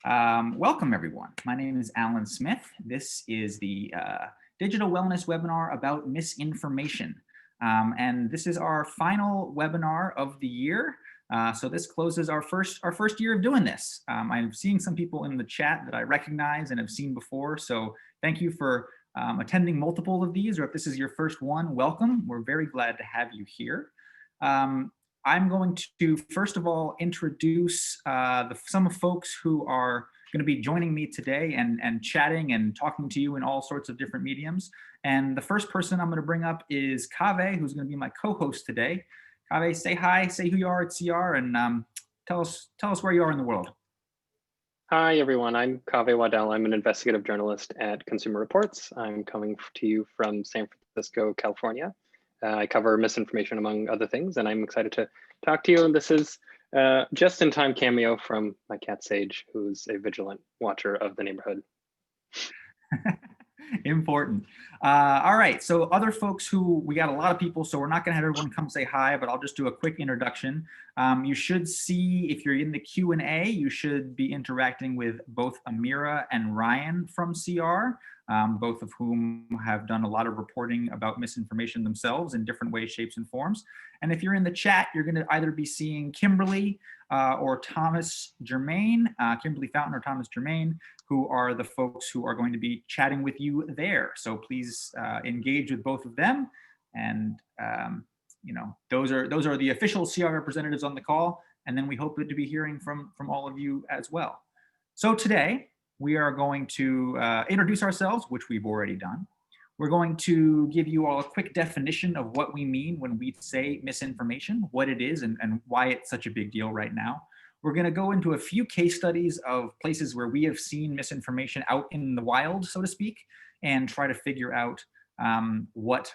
Welcome, everyone. My name is Alan Smith. This is the digital wellness webinar about misinformation. And this is our final webinar of the year. So this closes our first year of doing this. I'm seeing some people in the chat that I recognize and have seen before. So thank you for attending multiple of these, or if this is your first one, welcome. We're very glad to have you here. I'm going to, first of all, introduce some of folks who are going to be joining me today and chatting and talking to you in all sorts of different mediums. And the first person I'm going to bring up is Kaveh, who's going to be my co-host today. Kaveh, say hi, say who you are at CR, and tell us where you are in the world. Hi, everyone. I'm Kaveh Waddell. I'm an investigative journalist at Consumer Reports. I'm coming to you from San Francisco, California. I cover misinformation, among other things, and I'm excited to talk to you. And this is just-in-time cameo from my cat, Sage, who's a vigilant watcher of the neighborhood. Important. All right, so other folks we got a lot of people, so we're not gonna have everyone come say hi, but I'll just do a quick introduction. You should see, if you're in the Q&A, you should be interacting with both Amira and Ryan from CR, both of whom have done a lot of reporting about misinformation themselves in different ways, shapes, and forms. And if you're in the chat, you're gonna either be seeing Kimberly or Thomas Germain, Kimberly Fountain or Thomas Germain, who are the folks who are going to be chatting with you there. So please engage with both of them. And those are the official CR representatives on the call. And then we hope to be hearing from all of you as well. So today we are going to introduce ourselves, which we've already done. We're going to give you all a quick definition of what we mean when we say misinformation, what it is, and why it's such a big deal right now. We're going to go into a few case studies of places where we have seen misinformation out in the wild, so to speak, and try to figure out what,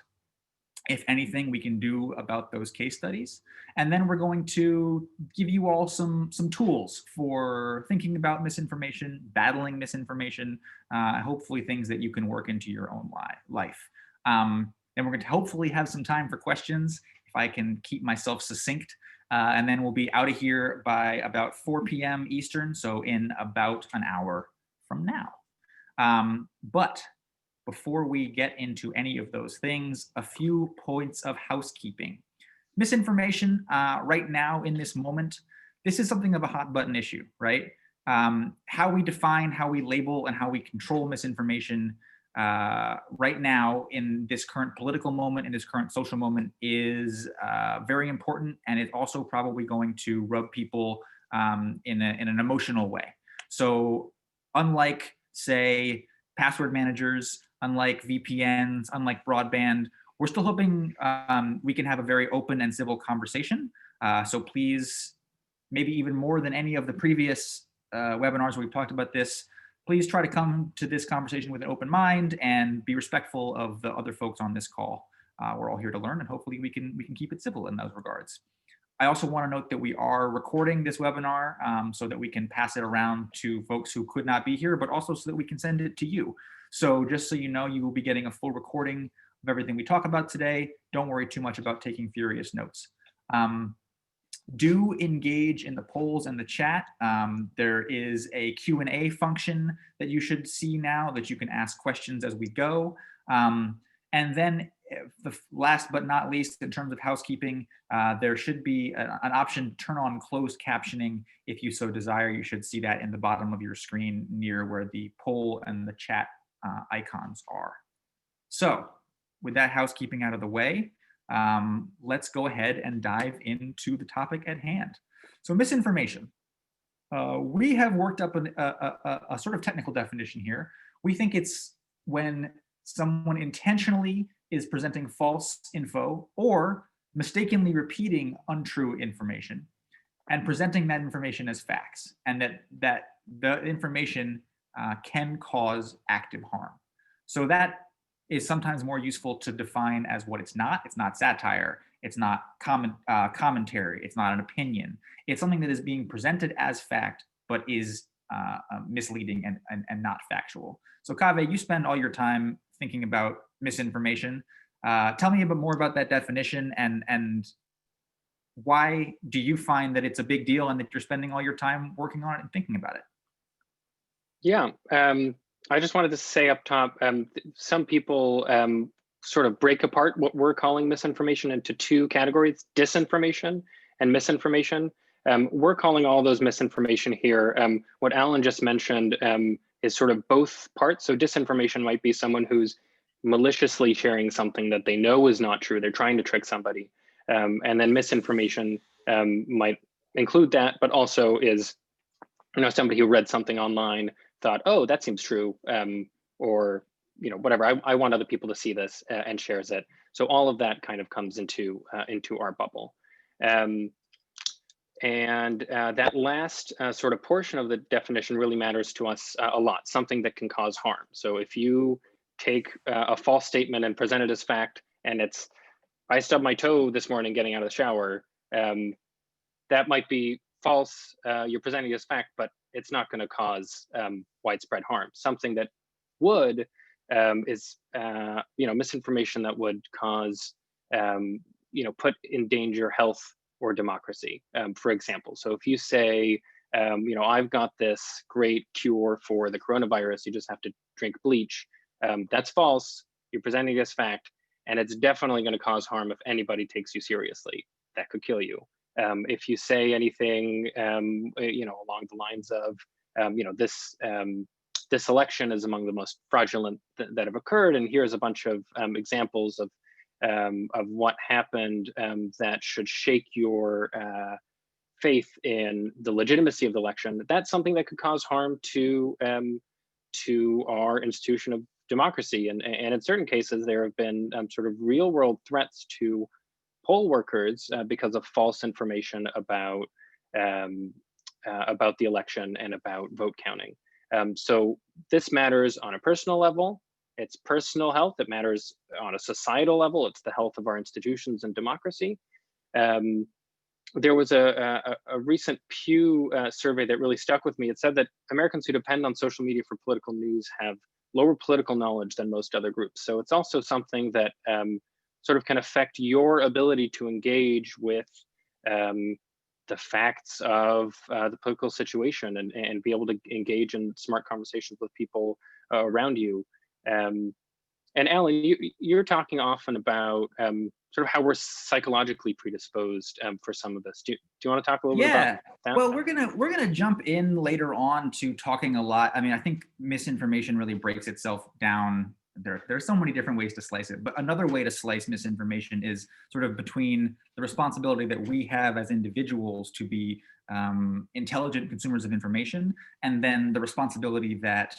if anything, we can do about those case studies. And then we're going to give you all some tools for thinking about misinformation, battling misinformation, hopefully things that you can work into your own life. Then we're going to hopefully have some time for questions, if I can keep myself succinct. And then we'll be out of here by about 4 p.m. Eastern, so in about an hour from now. But before we get into any of those things, a few points of housekeeping. Misinformation right now in this moment, this is something of a hot button issue, right? How we define, how we label, and how we control misinformation right now in this current political moment, in this current social moment, is very important, and it's also probably going to rub people in an emotional way. So unlike, say, password managers, unlike VPNs, unlike broadband, we're still hoping we can have a very open and civil conversation. So please, maybe even more than any of the previous webinars where we've talked about this, please try to come to this conversation with an open mind and be respectful of the other folks on this call. We're all here to learn, and hopefully we can keep it civil in those regards. I also want to note that we are recording this webinar so that we can pass it around to folks who could not be here, but also so that we can send it to you. So just so you know, you will be getting a full recording of everything we talk about today. Don't worry too much about taking furious notes. Do engage in the polls and the chat. There is a Q&A function that you should see now that you can ask questions as we go. And then the last but not least, in terms of housekeeping, there should be an option to turn on closed captioning if you so desire. You should see that in the bottom of your screen near where the poll and the chat icons are. So with that housekeeping out of the way, let's go ahead and dive into the topic at hand. So misinformation. We have worked up a sort of technical definition here. We think it's when someone intentionally is presenting false info or mistakenly repeating untrue information and presenting that information as facts, and that the information can cause active harm. So that is sometimes more useful to define as what it's not. It's not satire. It's not commentary. It's not an opinion. It's something that is being presented as fact, but is misleading and not factual. So Kaveh, you spend all your time thinking about misinformation. Tell me a bit more about that definition, and why do you find that it's a big deal and that you're spending all your time working on it and thinking about it? Yeah, I just wanted to say up top, some people sort of break apart what we're calling misinformation into two categories: disinformation and misinformation. We're calling all those misinformation here. What Alan just mentioned is sort of both parts. So disinformation might be someone who's maliciously sharing something that they know is not true. They're trying to trick somebody. And then misinformation might include that, but also is, somebody who read something online, thought, oh, that seems true, or whatever. I want other people to see this, and shares it. So all of that kind of comes into our bubble. Um, and that last sort of portion of the definition really matters to us a lot, something that can cause harm. So if you take a false statement and present it as fact, and it's, I stubbed my toe this morning getting out of the shower, that might be false. You're presenting it as fact, but it's not going to cause widespread harm. Something that would is misinformation that would cause put in danger health or democracy, for example. So if you say, I've got this great cure for the coronavirus, you just have to drink bleach, that's false. You're presenting it as fact, and it's definitely going to cause harm if anybody takes you seriously. That could kill you. If you say anything, along the lines of, this election is among the most fraudulent that have occurred, and here's a bunch of examples of what happened that should shake your faith in the legitimacy of the election. That's something that could cause harm to our institution of democracy, and in certain cases, there have been sort of real world threats to poll workers because of false information about the election and about vote counting. So this matters on a personal level. It's personal health. It matters on a societal level. It's the health of our institutions and democracy. There was a recent Pew survey that really stuck with me. It said that Americans who depend on social media for political news have lower political knowledge than most other groups. So it's also something that sort of can affect your ability to engage with the facts of the political situation, and be able to engage in smart conversations with people around you. And Alan, you're talking often about sort of how we're psychologically predisposed for some of this. Do you want to talk a little bit about Yeah. that? Well, we're gonna jump in later on to talking a lot. I mean, I think misinformation really breaks itself down. There's so many different ways to slice it, but another way to slice misinformation is sort of between the responsibility that we have as individuals to be intelligent consumers of information, and then the responsibility that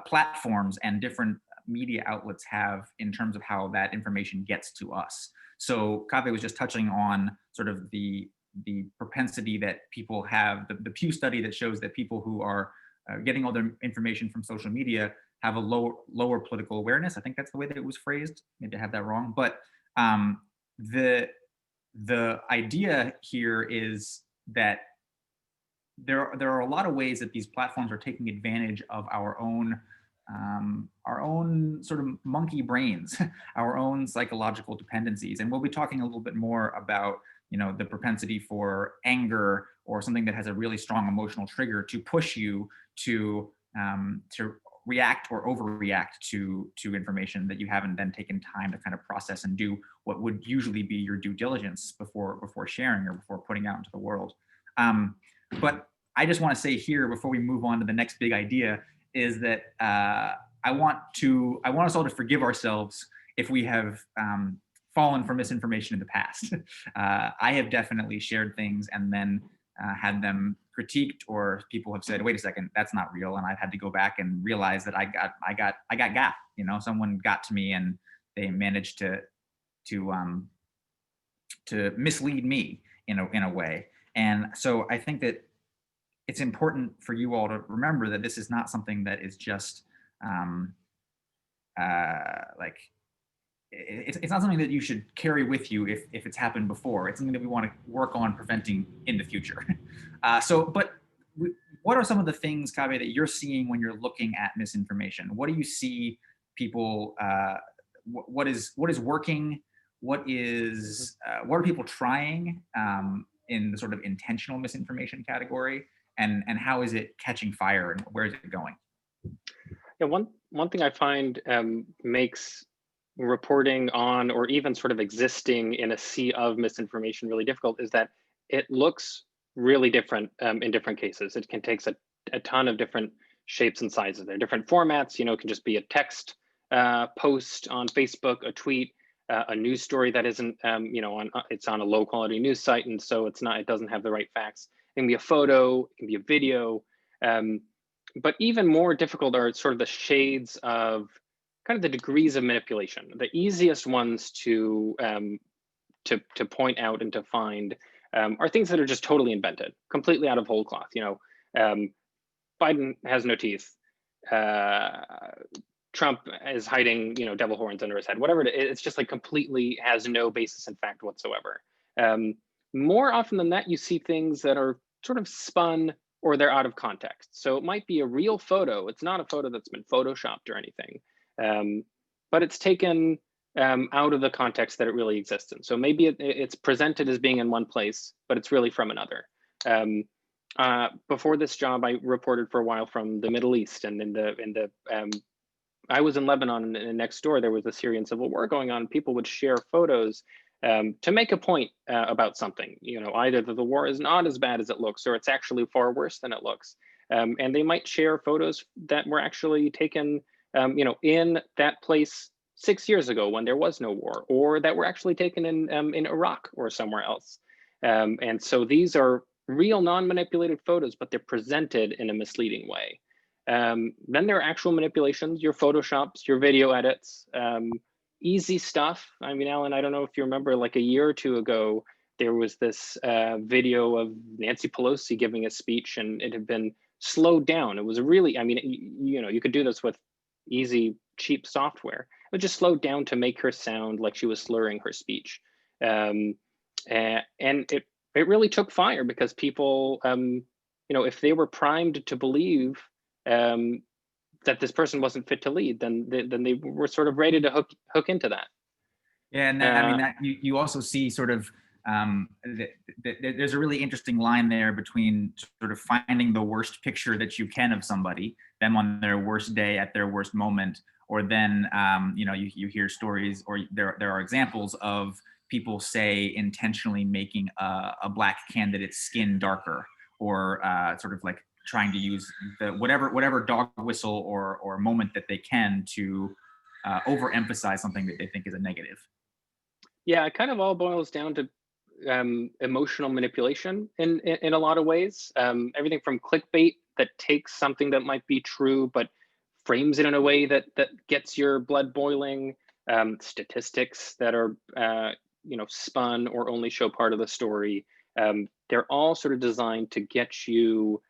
platforms and different media outlets have in terms of how that information gets to us. So Kaveh was just touching on sort of the propensity that people have, the Pew study that shows that people who are getting all their information from social media have a lower political awareness. I think that's the way that it was phrased. Maybe I have that wrong, but the idea here is that there are a lot of ways that these platforms are taking advantage of our own sort of monkey brains, our own psychological dependencies. And we'll be talking a little bit more about, the propensity for anger or something that has a really strong emotional trigger to push you to react or overreact to information that you haven't then taken time to kind of process and do what would usually be your due diligence before sharing or before putting out into the world. But I just want to say here before we move on to the next big idea is that I want us all to forgive ourselves if we have fallen for misinformation in the past. I have definitely shared things and then had them critiqued, or people have said, "Wait a second, that's not real," and I've had to go back and realize that I got. Someone got to me and they managed to mislead me in a way. And so I think that it's important for you all to remember that this is not something that is just like it's not something that you should carry with you if it's happened before. It's something that we want to work on preventing in the future. What are some of the things, Kaveh, that you're seeing when you're looking at misinformation? What do you see people? What is working? What are people trying in the sort of intentional misinformation category? And how is it catching fire, and where is it going? Yeah, one thing I find makes reporting on or even sort of existing in a sea of misinformation really difficult is that it looks really different in different cases. It can take a ton of different shapes and sizes. There are different formats. It can just be a text post on Facebook, a tweet, a news story that isn't, it's on a low quality news site, and so it doesn't have the right facts. It can be a photo, it can be a video. Um, but even more difficult are sort of the shades of kind of the degrees of manipulation. The easiest ones to point out and to find are things that are just totally invented, completely out of whole cloth. Um, Biden has no teeth. Uh, Trump is hiding, devil horns under his head. Whatever it's just like completely has no basis in fact whatsoever. Um, More often than that, you see things that are sort of spun or they're out of context. So it might be a real photo. It's not a photo that's been photoshopped or anything, but it's taken out of the context that it really exists in. So maybe it's presented as being in one place, but it's really from another. Before this job, I reported for a while from the Middle East, and I was in Lebanon, and next door there was the Syrian civil war going on. People would share photos to make a point about something. Either that the war is not as bad as it looks, or it's actually far worse than it looks. And they might share photos that were actually taken, in that place 6 years ago when there was no war, or that were actually taken in Iraq or somewhere else. And so these are real non-manipulated photos, but they're presented in a misleading way. Then there are actual manipulations, your photoshops, your video edits, easy stuff. I mean, Alan, I don't know if you remember, like a year or two ago, there was this video of Nancy Pelosi giving a speech, and it had been slowed down. It was really, I mean, you could do this with easy, cheap software. It just slowed down to make her sound like she was slurring her speech. And it really took fire because people, if they were primed to believe that this person wasn't fit to lead, then they were sort of ready to hook into that. Yeah, and I mean that you also see sort of there's a really interesting line there between sort of finding the worst picture that you can of somebody, them on their worst day at their worst moment, or then you hear stories, or there are examples of people say intentionally making a black candidate's skin darker, or sort of like trying to use the whatever dog whistle or moment that they can to overemphasize something that they think is a negative. Yeah, it kind of all boils down to emotional manipulation in a lot of ways. Everything from clickbait that takes something that might be true but frames it in a way that gets your blood boiling. Statistics that are spun or only show part of the story. They're all sort of designed to get you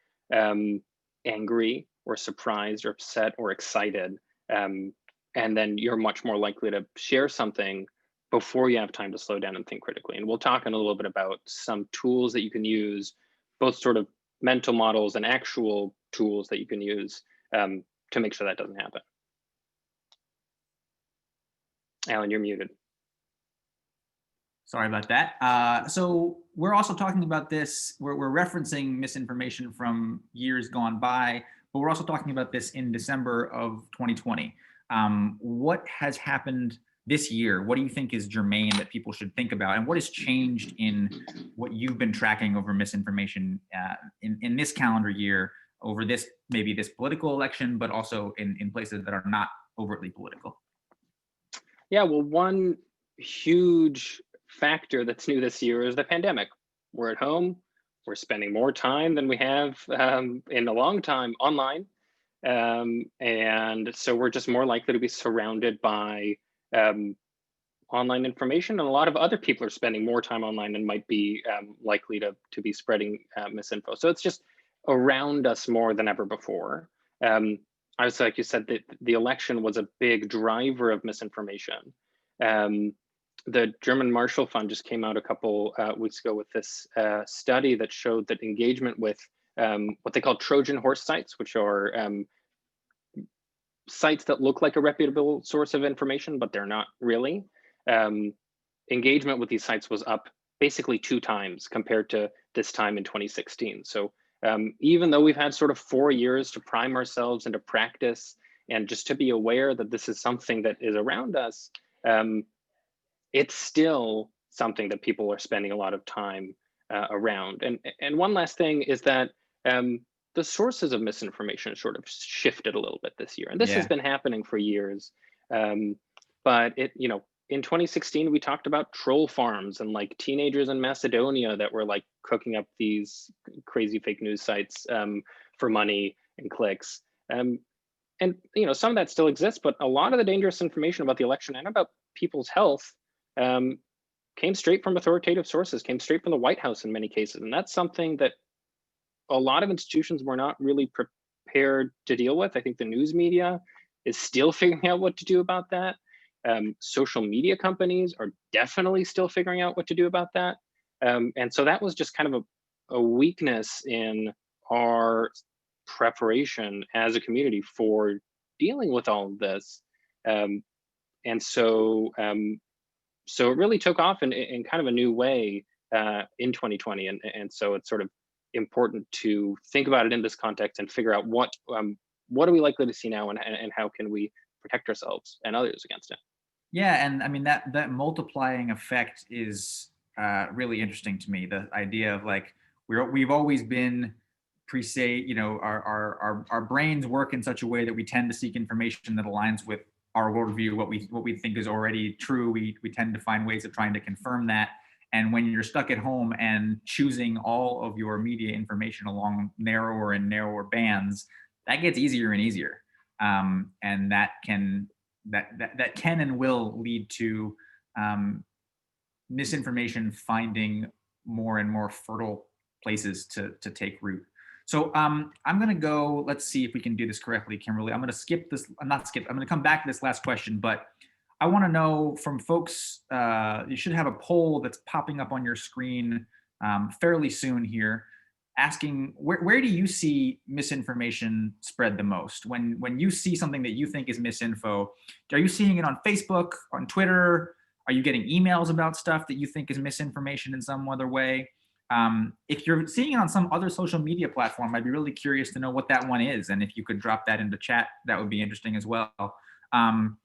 angry or surprised or upset or excited, and then you're much more likely to share something before you have time to slow down and think critically. And we'll talk in a little bit about some tools that you can use, both sort of mental models and actual tools that you can use to make sure that doesn't happen. Alan, you're muted. Sorry about that. So we're also talking about this, we're referencing misinformation from years gone by, but we're also talking about this in December of 2020. What has happened this year? What do you think is germane that people should think about? And what has changed in what you've been tracking over misinformation in this calendar year, over maybe this political election, but also in places that are not overtly political? Yeah, well, one huge factor that's new this year is the pandemic. We're at home. We're spending more time than we have in a long time online. And so we're just more likely to be surrounded by online information. And a lot of other people are spending more time online and might be likely to be spreading misinfo. So it's just around us more than ever before. I was, like you said, the election was a big driver of misinformation. The German Marshall Fund just came out a couple weeks ago with this study that showed that engagement with what they call Trojan horse sites, which are sites that look like a reputable source of information, but they're not really. Engagement with these sites was up basically 2 times compared to this time in 2016. So even though we've had sort of 4 years to prime ourselves and to practice and just to be aware that this is something that is around us. um, it's still something that people are spending a lot of time around. And one last thing is that um, the sources of misinformation sort of shifted a little bit this year, and this has Yeah. been happening for years. Um, but in 2016, we talked about troll farms and like teenagers in Macedonia that were like cooking up these crazy fake news sites for money and clicks. Um, and some of that still exists, but a lot of the dangerous information about the election and about people's health um, came straight from authoritative sources, came straight from the White House in many cases. And that's something that a lot of institutions were not really prepared to deal with. I think the news media is still figuring out what to do about that. Social media companies are definitely still figuring out what to do about that. And so that was just kind of a weakness in our preparation as a community for dealing with all of this. Um, and so it really took off in kind of a new way in 2020, and so it's sort of important to think about it in this context and figure out what are we likely to see now, and how can we protect ourselves and others against it. Yeah, and I mean that multiplying effect is really interesting to me. The idea of like we've always been presage, our brains work in such a way that we tend to seek information that aligns with our worldview, what we think is already true. We tend to find ways of trying to confirm that. And when you're stuck at home and choosing all of your media information along narrower and narrower bands, that gets easier and easier, and that can and will lead to um, misinformation finding more and more fertile places to take root. So I'm going to go, let's see if we can do this correctly, Kimberly. I'm going to skip this, I'm not skip, I'm going to come back to this last question, but I want to know from folks, you should have a poll that's popping up on your screen fairly soon here, asking where do you see misinformation spread the most? When you see something that you think is misinfo, are you seeing it on Facebook, on Twitter? Are you getting emails about stuff that you think is misinformation in some other way? If you're seeing it on some other social media platform, I'd be really curious to know what that one is. And if you could drop that into chat, that would be interesting as well. Um,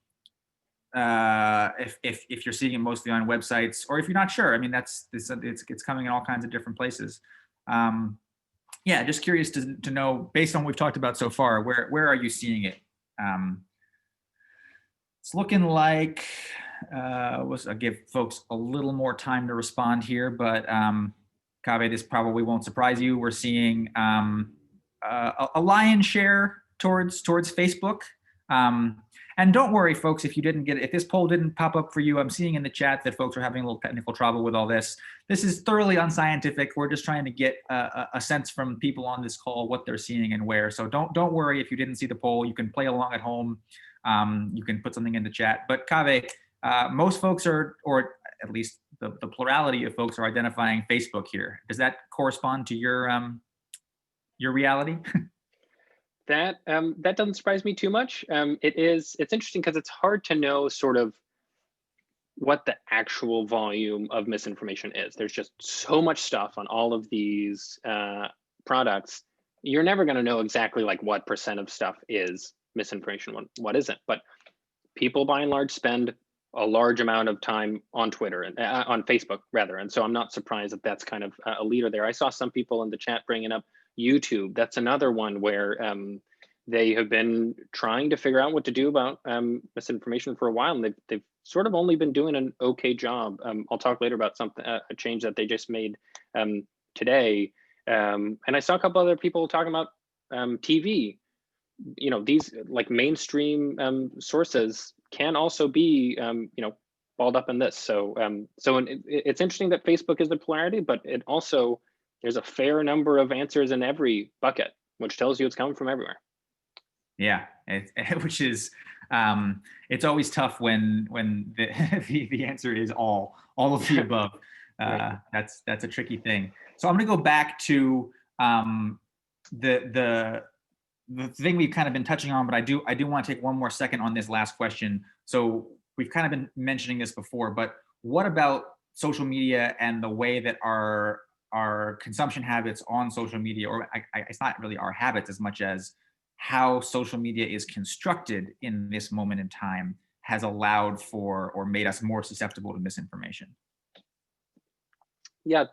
if you're seeing it mostly on websites, or if you're not sure, I mean, it's coming in all kinds of different places. Yeah, just curious to know, based on what we've talked about so far, where are you seeing it? It's looking like I'll give folks a little more time to respond here, but Kaveh, this probably won't surprise you. We're seeing a lion's share towards Facebook. And don't worry, folks, if you didn't get it, if this poll didn't pop up for you, I'm seeing in the chat that folks are having a little technical trouble with all this. This is thoroughly unscientific. We're just trying to get a sense from people on this call what they're seeing and where. So don't worry if you didn't see the poll. You can play along at home. You can put something in the chat. But Kaveh, most folks are, or at least the plurality of folks are identifying Facebook here. Does that correspond to your reality? That doesn't surprise me too much. It's interesting because it's hard to know sort of what the actual volume of misinformation is. There's just so much stuff on all of these products. You're never going to know exactly like what percent of stuff is misinformation, what isn't. But people by and large spend a large amount of time on Twitter and on Facebook rather. And so I'm not surprised that that's kind of a leader there. I saw some people in the chat bringing up YouTube. That's another one where they have been trying to figure out what to do about misinformation for a while, and they've sort of only been doing an okay job. I'll talk later about something, a change that they just made today. And I saw a couple other people talking about TV. These like mainstream sources can also be, balled up in this. So it's interesting that Facebook is the polarity, but it also, there's a fair number of answers in every bucket, which tells you it's coming from everywhere. Yeah, which is it's always tough when the answer is all of the above. Right. That's a tricky thing. So I'm going to go back to the thing we've kind of been touching on, but I do want to take one more second on this last question. So we've kind of been mentioning this before, but what about social media and the way that our consumption habits on social media, or it's not really our habits as much as how social media is constructed in this moment in time has allowed for or made us more susceptible to misinformation. Yeah,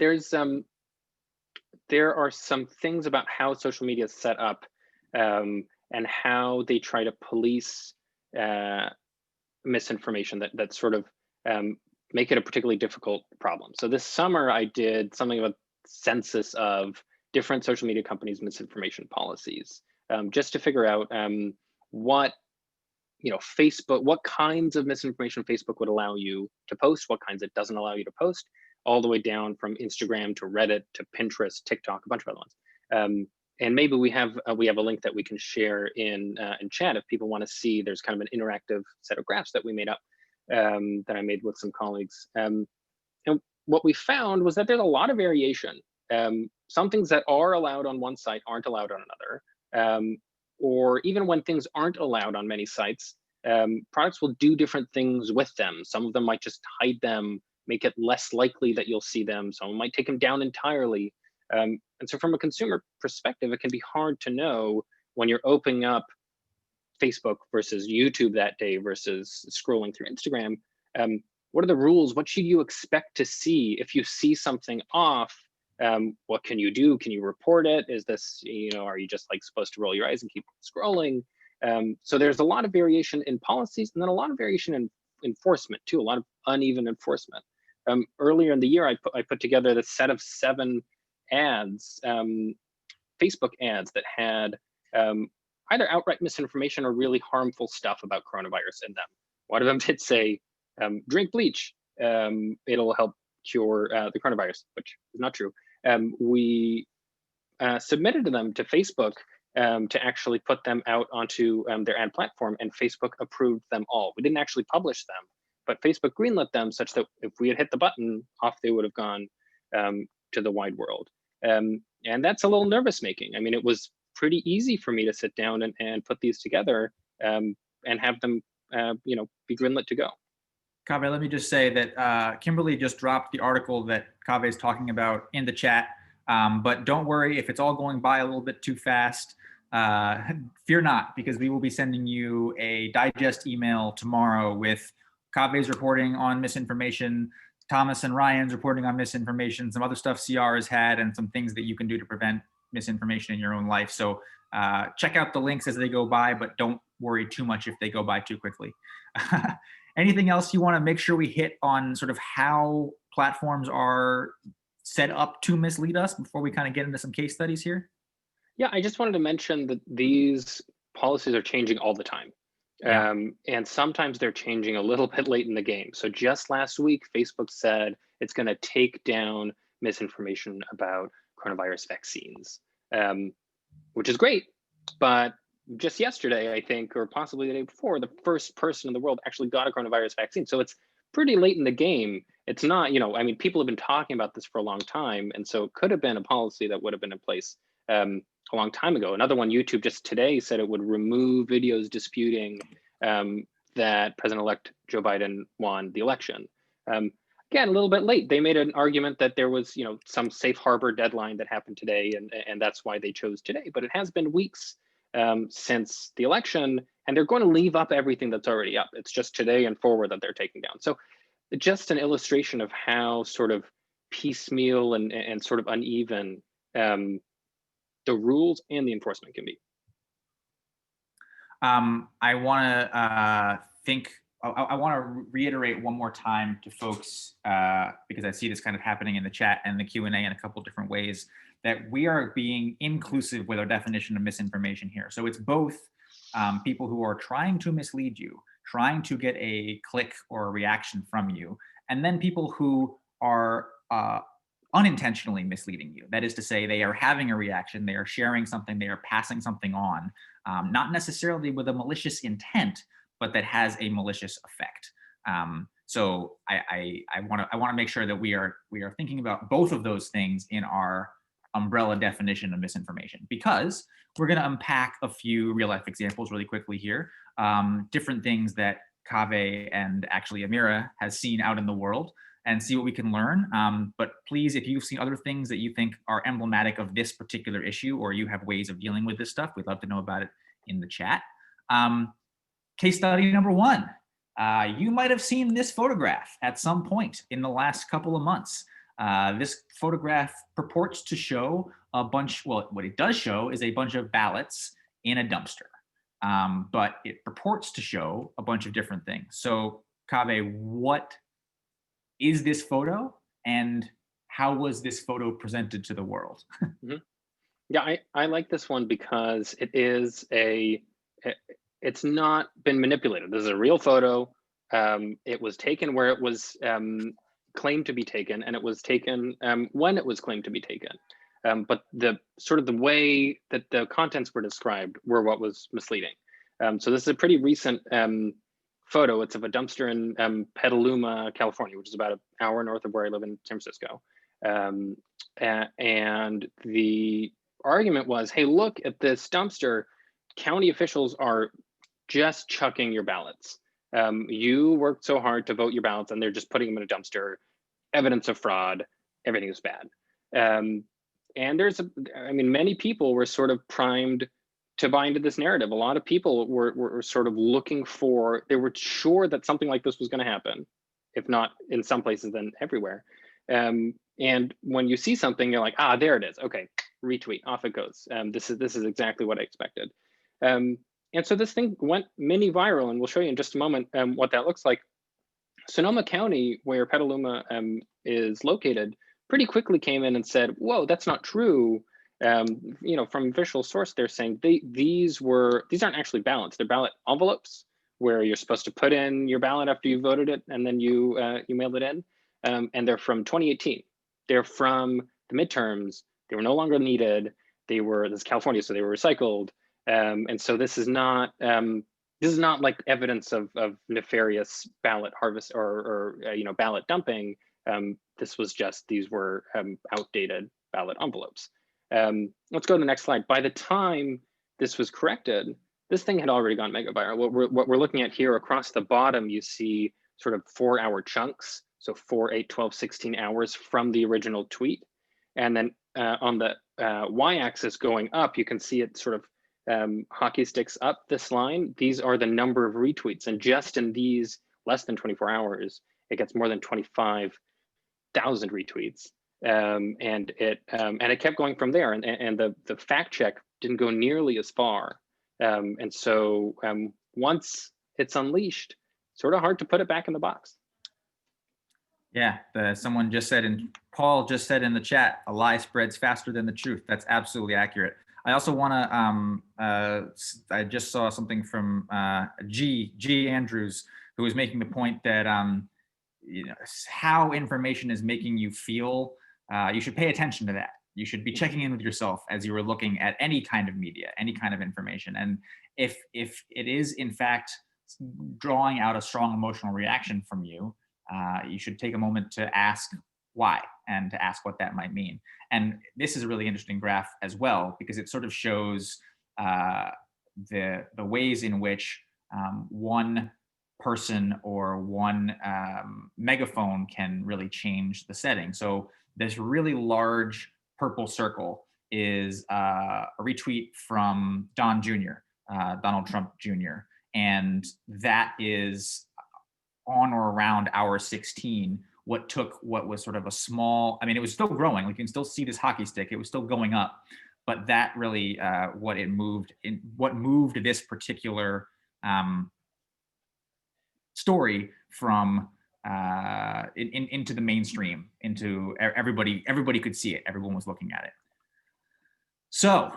there are some things about how social media is set up, and how they try to police uh, misinformation that sort of um, make it a particularly difficult problem. So this summer, I did something about census of different social media companies' misinformation policies, just to figure out what Facebook, what kinds of misinformation Facebook would allow you to post, what kinds it doesn't allow you to post, all the way down from Instagram to Reddit to Pinterest, TikTok, a bunch of other ones. And maybe we have a link that we can share in chat if people want to see. There's kind of an interactive set of graphs that we made up, that I made with some colleagues. And what we found was that there's a lot of variation. Some things that are allowed on one site aren't allowed on another. Or even when things aren't allowed on many sites, products will do different things with them. Some of them might just hide them, make it less likely that you'll see them. Some might take them down entirely. And so from a consumer perspective, it can be hard to know when you're opening up Facebook versus YouTube that day versus scrolling through Instagram. What are the rules? What should you expect to see if you see something off? What can you do? Can you report it? Is this, are you just like supposed to roll your eyes and keep scrolling? So there's a lot of variation in policies, and then a lot of variation in enforcement too, a lot of uneven enforcement. Earlier in the year, I put together this set of 7 ads, Facebook ads that had either outright misinformation or really harmful stuff about coronavirus in them. One of them did say, drink bleach, it'll help cure the coronavirus, which is not true. We submitted them to Facebook to actually put them out onto their ad platform, and Facebook approved them all. We didn't actually publish them, but Facebook greenlit them such that if we had hit the button, off they would have gone to the wide world. And that's a little nervous making. I mean, it was pretty easy for me to sit down and put these together and have them be greenlit to go. Kaveh, let me just say that Kimberly just dropped the article that Kaveh is talking about in the chat. But don't worry if it's all going by a little bit too fast. Fear not, because we will be sending you a digest email tomorrow with Kaveh's reporting on misinformation, Thomas and Ryan's reporting on misinformation, some other stuff CR has had, and some things that you can do to prevent misinformation in your own life. So check out the links as they go by, but don't worry too much if they go by too quickly. Anything else you want to make sure we hit on sort of how platforms are set up to mislead us before we kind of get into some case studies here? Yeah, I just wanted to mention that these policies are changing all the time. Yeah. And sometimes they're changing a little bit late in the game. So just last week, Facebook said it's going to take down misinformation about coronavirus vaccines, which is great. But just yesterday, I think, or possibly the day before, the first person in the world actually got a coronavirus vaccine. So it's pretty late in the game. It's not, I mean, people have been talking about this for a long time. And so it could have been a policy that would have been in place a long time ago. Another one, YouTube just today said it would remove videos disputing that President-elect Joe Biden won the election. Again, a little bit late. They made an argument that there was, some safe harbor deadline that happened today, and that's why they chose today. But it has been weeks since the election, and they're going to leave up everything that's already up. It's just today and forward that they're taking down. So just an illustration of how sort of piecemeal and sort of uneven the rules and the enforcement can be. I want to I want to reiterate one more time to folks, because I see this kind of happening in the chat and the Q&A in a couple different ways, that we are being inclusive with our definition of misinformation here. So it's both people who are trying to mislead you, trying to get a click or a reaction from you, and then people who are unintentionally misleading you. That is to say, they are having a reaction, they are sharing something, they are passing something on, not necessarily with a malicious intent, but that has a malicious effect. So I want to make sure that we are thinking about both of those things in our umbrella definition of misinformation, because we're going to unpack a few real life examples really quickly here, different things that Kaveh and actually Amira has seen out in the world, and see what we can learn. But please, if you've seen other things that you think are emblematic of this particular issue, or you have ways of dealing with this stuff, we'd love to know about it in the chat. Case study number one. You might have seen this photograph at some point in the last couple of months. This photograph purports to show a bunch, well, what it does show is a bunch of ballots in a dumpster. But it purports to show a bunch of different things. So, Kaveh, what is this photo and how was this photo presented to the world? Mhm. Yeah, I like this one because it's not been manipulated. This is a real photo. It was taken where it was claimed to be taken, and it was taken when it was claimed to be taken. But the way that the contents were described were what was misleading. So this is a pretty recent photo. It's of a dumpster in Petaluma, California, which is about an hour north of where I live in San Francisco. And the argument was, hey, look at this dumpster. County officials are just chucking your ballots. You worked so hard to vote your ballots and they're just putting them in a dumpster. Evidence of fraud. Everything is bad. And many people were sort of primed to buy into this narrative. A lot of people were sort of looking for, they were sure that something like this was going to happen, if not in some places, then everywhere. And when you see something, you're like, there it is. Okay, retweet, off it goes. This is exactly what I expected. And so this thing went mini viral, and we'll show you in just a moment what that looks like. Sonoma County, where Petaluma is located, pretty quickly came in and said, whoa, that's not true. From official source, they're saying these aren't actually ballots. They're ballot envelopes where you're supposed to put in your ballot after you voted it, and then you mailed it in. And they're from 2018. They're from the midterms. They were no longer needed. This is California, so they were recycled. And so this is not like evidence of nefarious ballot harvest or ballot dumping. This was just, these were outdated ballot envelopes. Let's go to the next slide. By the time this was corrected, this thing had already gone mega viral. What we're looking at here across the bottom, you see sort of 4-hour chunks. So 4, 8, 12, 16 hours from the original tweet. And then on the y-axis going up, you can see it sort of hockey sticks up this line. These are the number of retweets. And just in these less than 24 hours, it gets more than 25,000 retweets. And it kept going from there. And the fact check didn't go nearly as far. And so once it's unleashed, sort of hard to put it back in the box. Yeah, someone just said, and Paul just said in the chat, a lie spreads faster than the truth. That's absolutely accurate. I also want to, I just saw something from G Andrews, who was making the point that how information is making you feel, you should pay attention to that. You should be checking in with yourself as you were looking at any kind of media, any kind of information. And if it is in fact drawing out a strong emotional reaction from you, you should take a moment to ask why and to ask what that might mean. And this is a really interesting graph as well, because it sort of shows the ways in which one person or one megaphone can really change the setting. So this really large purple circle is a retweet from Don Jr., Donald Trump Jr., and that is on or around hour 16, what was sort of a small, I mean, it was still growing. You can still see this hockey stick. It was still going up, but that really what moved this particular story from into the mainstream, into everybody could see it. Everyone was looking at it. So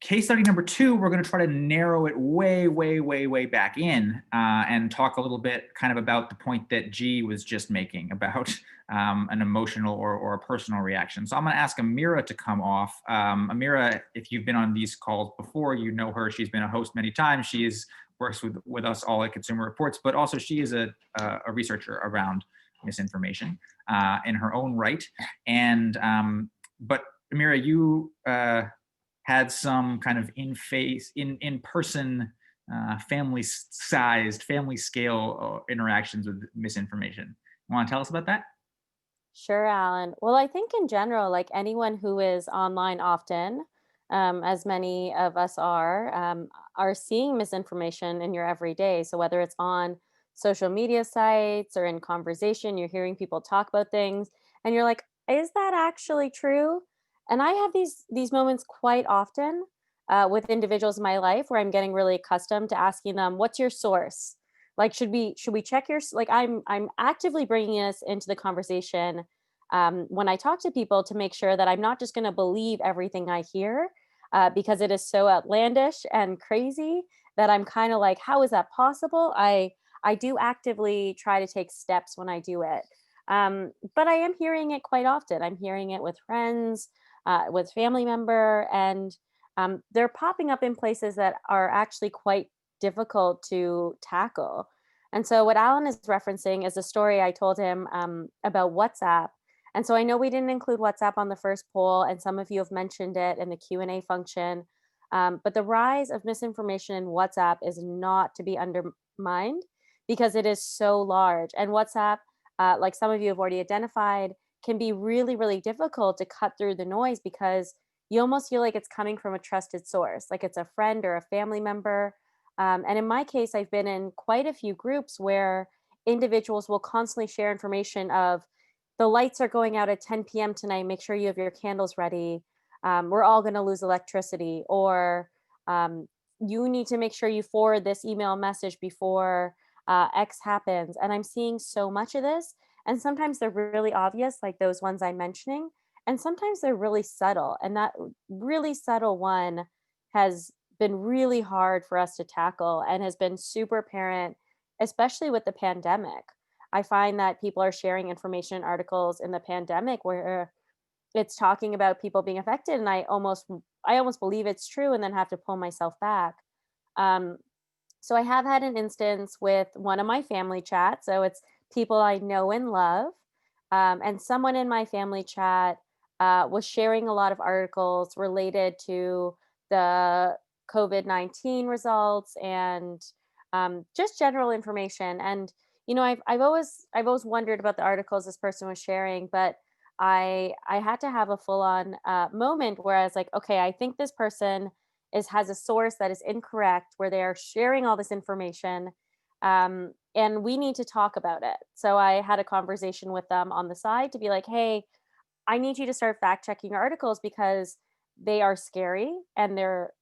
case study number 2, we're going to try to narrow it way back in and talk a little bit kind of about the point that G was just making about an emotional or a personal reaction. So I'm going to ask Amira to come off. Amira, if you've been on these calls before, you know her. She's been a host many times. She works with us all at Consumer Reports, but also she is a researcher around misinformation in her own right. And but Amira, you had some kind of in-person, family-sized, family-scale interactions with misinformation. You want to tell us about that? Sure, Alan. Well, I think in general, like anyone who is online often, as many of us are seeing misinformation in your everyday. So whether it's on social media sites or in conversation, you're hearing people talk about things, and you're like, "Is that actually true?" And I have these moments quite often with individuals in my life where I'm getting really accustomed to asking them, "What's your source?" Like, should we check like I'm actively bringing us into the conversation when I talk to people to make sure that I'm not just going to believe everything I hear because it is so outlandish and crazy that I'm kind of like, how is that possible? I do actively try to take steps when I do it. But I am hearing it quite often. I'm hearing it with friends, with family member, and they're popping up in places that are actually quite difficult to tackle. And so, what Alan is referencing is a story I told him about WhatsApp. And so, I know we didn't include WhatsApp on the first poll, and some of you have mentioned it in the Q&A function. But the rise of misinformation in WhatsApp is not to be undermined because it is so large. And WhatsApp, like some of you have already identified, can be really, really difficult to cut through the noise because you almost feel like it's coming from a trusted source, like it's a friend or a family member. And in my case, I've been in quite a few groups where individuals will constantly share information of the lights are going out at 10 p.m. tonight. Make sure you have your candles ready. We're all going to lose electricity. Or you need to make sure you forward this email message before X happens. And I'm seeing so much of this. And sometimes they're really obvious, like those ones I'm mentioning. And sometimes they're really subtle. And that really subtle one has been really hard for us to tackle and has been super apparent, especially with the pandemic. I find that people are sharing information articles in the pandemic where it's talking about people being affected, and I almost believe it's true and then have to pull myself back. Um, so I have had an instance with one of my family chats. So it's people I know and love. And someone in my family chat was sharing a lot of articles related to the COVID-19 results and just general information. And I've always wondered about the articles this person was sharing, but I had to have a full on moment where I was like, okay, I think this person has a source that is incorrect where they are sharing all this information, and we need to talk about it. So I had a conversation with them on the side to be like, hey, I need you to start fact checking your articles because they are scary and they're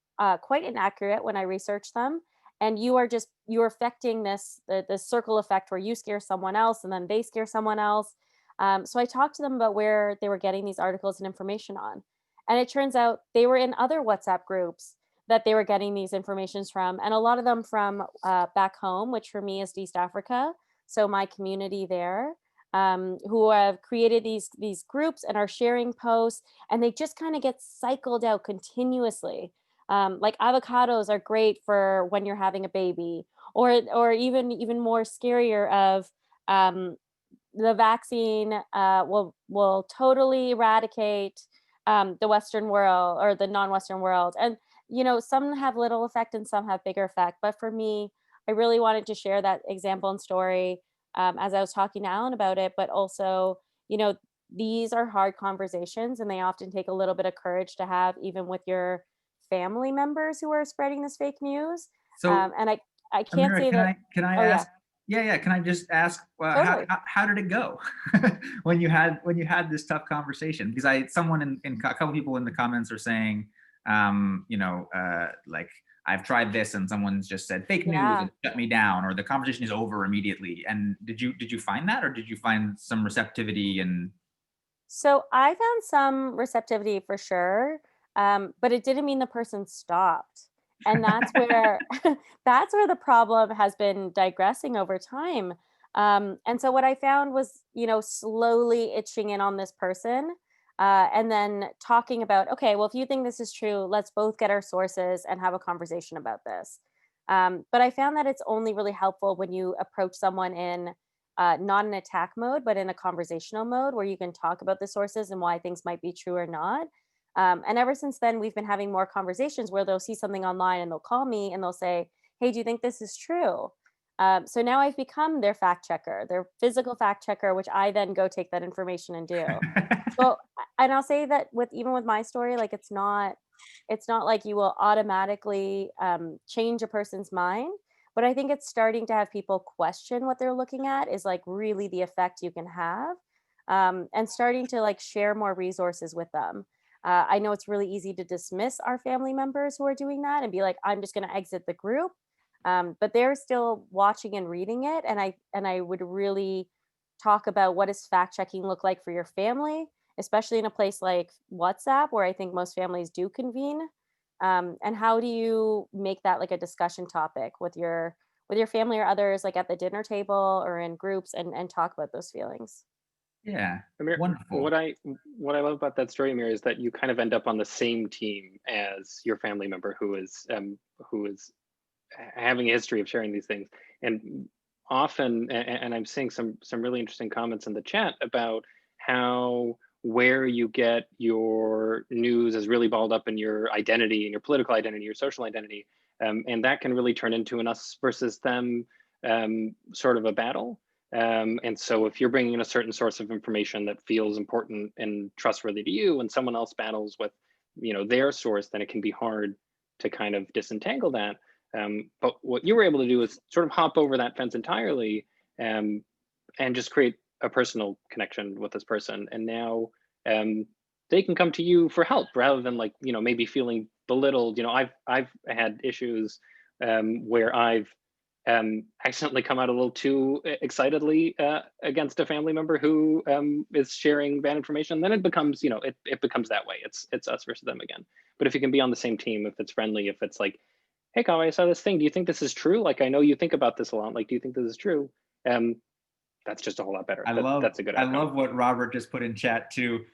quite inaccurate when I research them. And you're affecting this circle effect where you scare someone else and then they scare someone else. So I talked to them about where they were getting these articles and information on, and it turns out they were in other WhatsApp groups that they were getting these informations from, and a lot of them from back home, which for me is East Africa. So my community there, who have created these groups and are sharing posts, and they just kind of get cycled out continuously. Like avocados are great for when you're having a baby, or even more scarier of the vaccine will totally eradicate the Western world or the non-Western world. And some have little effect and some have bigger effect. But for me, I really wanted to share that example and story as I was talking to Alan about it. But also, you know, these are hard conversations, and they often take a little bit of courage to have, even with your family members who are spreading this fake news. So, And I can't Amira, say that. can I Oh yeah, ask? Yeah, yeah. Can I just ask totally. how did it go when you had this tough conversation? Because someone in a couple people in the comments are saying, like I've tried this and someone's just said fake news Yeah. and shut me down, or the conversation is over immediately. And did you find that, or did you find some receptivity and So I found some receptivity for sure, but it didn't mean the person stopped. And that's where that's where the problem has been digressing over time. And so what I found was, slowly itching in on this person, and then talking about, okay, well, if you think this is true, let's both get our sources and have a conversation about this. But I found that it's only really helpful when you approach someone in not an attack mode, but in a conversational mode where you can talk about the sources and why things might be true or not. And ever since then, we've been having more conversations where they'll see something online and they'll call me and they'll say, hey, do you think this is true? So now I've become their fact checker, their physical fact checker, which I then go take that information and do. So, and I'll say that with even with my story, like it's not it's not like you will automatically change a person's mind. But I think it's starting to have people question what they're looking at is like really the effect you can have, and starting to like share more resources with them. I know it's really easy to dismiss our family members who are doing that and be like, I'm just going to exit the group. But they're still watching and reading it. And I would really talk about what does fact checking look like for your family, especially in a place like WhatsApp, where I think most families do convene. And how do you make that like a discussion topic with your family or others, like at the dinner table or in groups, and talk about those feelings? Yeah, Amir, wonderful. what I love about that story, Amir, is that you kind of end up on the same team as your family member who is having a history of sharing these things. And often, and I'm seeing some really interesting comments in the chat about how where you get your news is really balled up in your identity, in your political identity, your social identity, and that can really turn into an us versus them sort of a battle. And so if you're bringing in a certain source of information that feels important and trustworthy to you, and someone else battles with, their source, then it can be hard to kind of disentangle that. But what you were able to do is sort of hop over that fence entirely, and just create a personal connection with this person. And now they can come to you for help rather than like, maybe feeling belittled. I've had issues where I've accidentally come out a little too excitedly against a family member who is sharing bad information. Then it becomes, it becomes that way. It's us versus them again. But if you can be on the same team, if it's friendly, if it's like, hey, Kyle, I saw this thing. Do you think this is true? Like, I know you think about this a lot. Like, do you think this is true? Um, that's just a whole lot better. That's a good I outcome. love what Robert just put in chat too.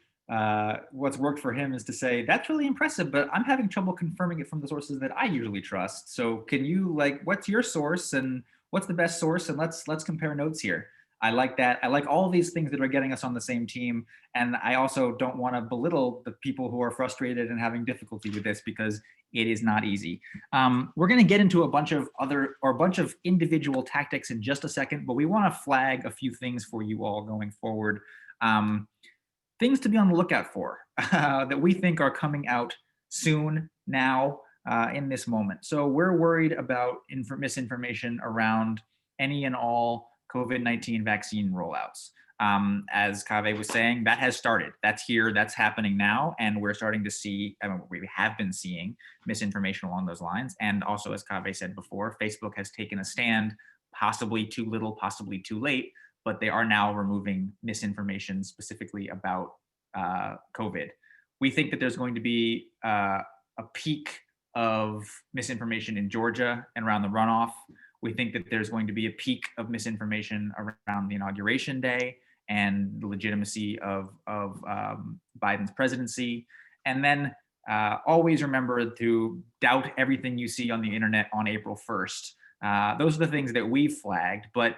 What's worked for him is to say, that's really impressive, but I'm having trouble confirming it from the sources that I usually trust. So can you what's your source and what's the best source? And let's compare notes here. I like that. I like all these things that are getting us on the same team. And I also don't want to belittle the people who are frustrated and having difficulty with this because it is not easy. We're going to get into a bunch of individual tactics in just a second, but we want to flag a few things for you all going forward. Things to be on the lookout for that we think are coming out soon now in this moment. So we're worried about misinformation around any and all COVID-19 vaccine rollouts. As Kaveh was saying, that has started. That's here. That's happening now. And we're starting to see, we have been seeing misinformation along those lines. And also, as Kaveh said before, Facebook has taken a stand, possibly too little, possibly too late, but they are now removing misinformation specifically about COVID. We think that there's going to be a peak of misinformation in Georgia and around the runoff. We think that there's going to be a peak of misinformation around the inauguration day and the legitimacy of Biden's presidency. And then always remember to doubt everything you see on the internet on April 1st. Those are the things that we've flagged. But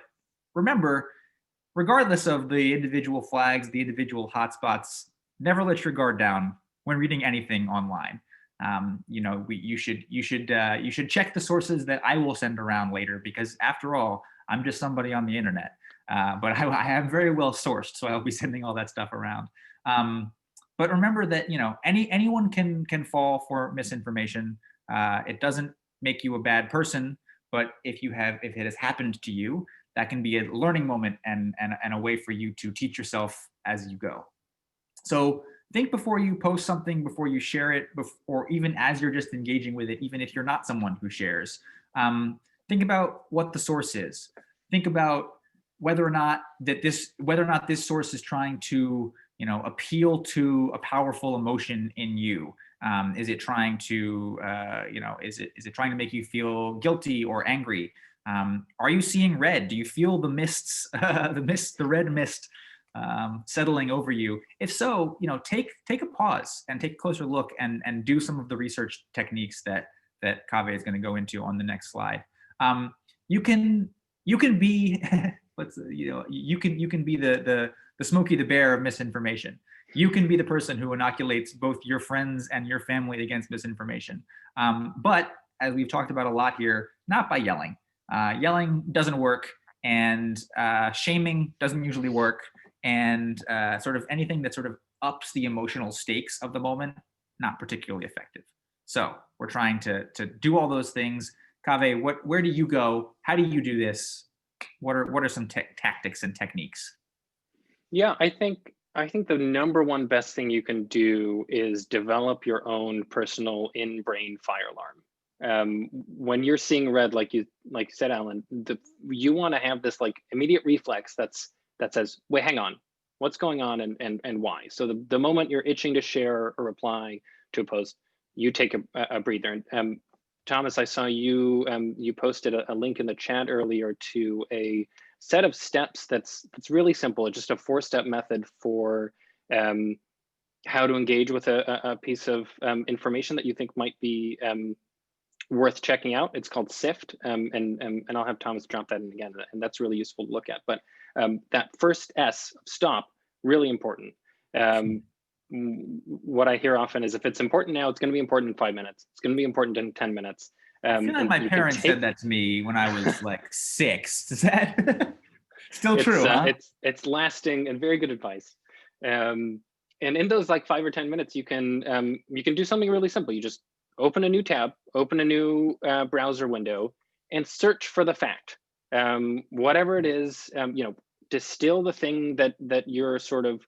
remember, regardless of the individual flags, the individual hotspots, never let your guard down when reading anything online. You should check the sources that I will send around later, because after all, I'm just somebody on the internet. But I am very well sourced, so I'll be sending all that stuff around. But remember that anyone can fall for misinformation. It doesn't make you a bad person, but if it has happened to you, that can be a learning moment and a way for you to teach yourself as you go. So think before you post something, before you share it, or even as you're just engaging with it, even if you're not someone who shares. Think about what the source is. Think about whether or not this source is trying to appeal to a powerful emotion in you. Is it trying to is it trying to make you feel guilty or angry? Are you seeing red? Do you feel the mists, the red mist settling over you? If so, take a pause and take a closer look and do some of the research techniques that Kaveh is going to go into on the next slide. You can be you can be the Smokey the Bear of misinformation. You can be the person who inoculates both your friends and your family against misinformation. But as we've talked about a lot here, not by yelling. Yelling doesn't work, and shaming doesn't usually work, and sort of anything that sort of ups the emotional stakes of the moment, not particularly effective. So we're trying to do all those things. Kaveh, where do you go? How do you do this? What are some tactics and techniques? Yeah, I think the number one best thing you can do is develop your own personal in-brain fire alarm. When you're seeing red, like you said, Alan, you want to have this like immediate reflex that says, "Wait, hang on, what's going on and why?" So the moment you're itching to share or reply to a post, you take a breather. And Thomas, I saw you posted a link in the chat earlier to a set of steps that's really simple. It's just a 4-step method for how to engage with a piece of information that you think might be worth checking out. It's called SIFT, and I'll have Thomas drop that in again, and that's really useful to look at. But that first S, stop, really important. What I hear often is if it's important now, it's going to be important in 5 minutes. It's going to be important in 10 minutes. I feel like my parents said that to me when I was like 6. Is that still true? Huh? It's lasting and very good advice. And in those like 5 or 10 minutes, you can do something really simple. You just open a new tab, open a new browser window, and search for the fact. Whatever it is, distill the thing that you're sort of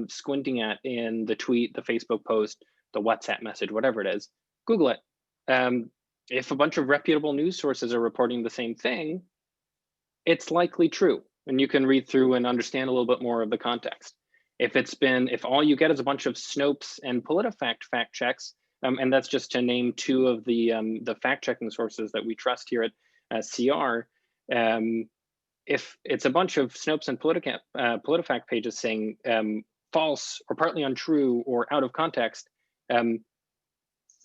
squinting at in the tweet, the Facebook post, the WhatsApp message, whatever it is. Google it. If a bunch of reputable news sources are reporting the same thing, it's likely true, and you can read through and understand a little bit more of the context. If all you get is a bunch of Snopes and PolitiFact fact checks, and that's just to name 2 of the fact checking sources that we trust here at CR. If it's a bunch of Snopes and PolitiFact pages saying false or partly untrue or out of context,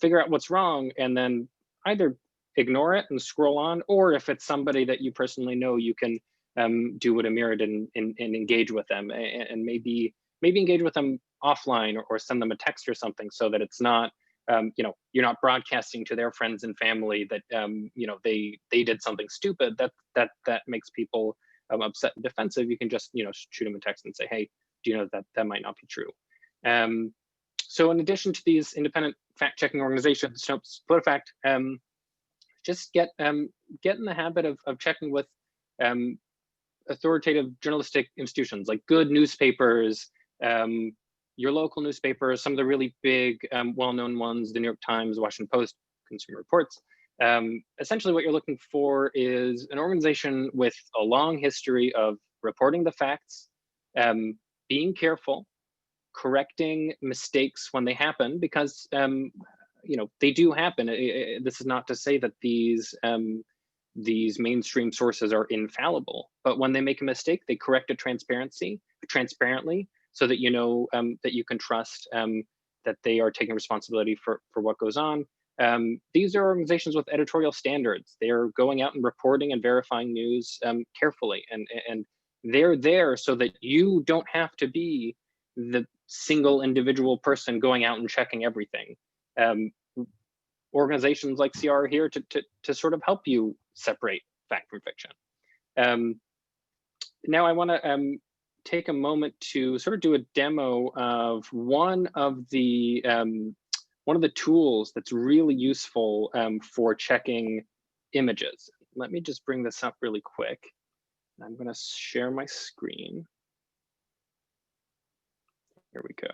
figure out what's wrong and then either ignore it and scroll on, or if it's somebody that you personally know, you can do what Amir did and engage with them, and maybe engage with them offline or send them a text or something, so that it's not you're not broadcasting to their friends and family that they did something stupid that makes people upset and defensive. You can just shoot them a text and say, hey, do you know that might not be true? So in addition to these independent fact-checking organizations, Snopes, PolitiFact, just get in the habit of checking with authoritative journalistic institutions like good newspapers, your local newspapers, some of the really big, well-known ones, the New York Times, Washington Post, Consumer Reports. Essentially what you're looking for is an organization with a long history of reporting the facts, being careful, correcting mistakes when they happen, because they do happen. This is not to say that these mainstream sources are infallible, but when they make a mistake, they correct it transparently, so that that you can trust that they are taking responsibility for what goes on. These are organizations with editorial standards. They are going out and reporting and verifying news carefully, and they're there so that you don't have to be the single individual person going out and checking everything. Organizations like CR are here to sort of help you separate fact from fiction. Now I want to take a moment to sort of do a demo of one of the tools that's really useful for checking images. Let me just bring this up really quick. I'm going to share my screen. Here we go.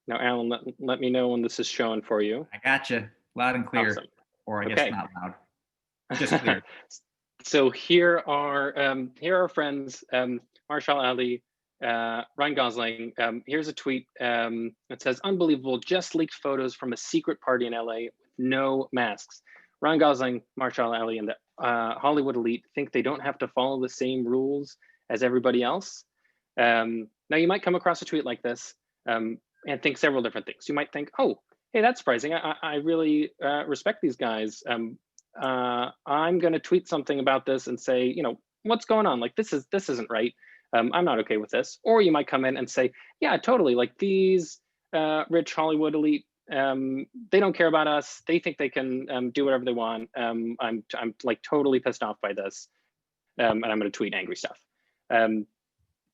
Now, Alan, let me know when this is showing for you. I gotcha, loud and clear. Awesome. Or I guess not loud, just clear. So here are our friends, Marshall Ali, Ryan Gosling. Here's a tweet that says, "Unbelievable, just leaked photos from a secret party in LA with no masks. Ryan Gosling, Marshall Ali, and the Hollywood elite think they don't have to follow the same rules as everybody else." Now you might come across a tweet like this and think several different things. You might think, oh, hey, that's surprising. I really respect these guys. I'm going to tweet something about this and say, what's going on? Like, this isn't right. I'm not okay with this. Or you might come in and say, yeah, totally. Like, these rich Hollywood elite, they don't care about us. They think they can do whatever they want. I'm like totally pissed off by this, and I'm going to tweet angry stuff.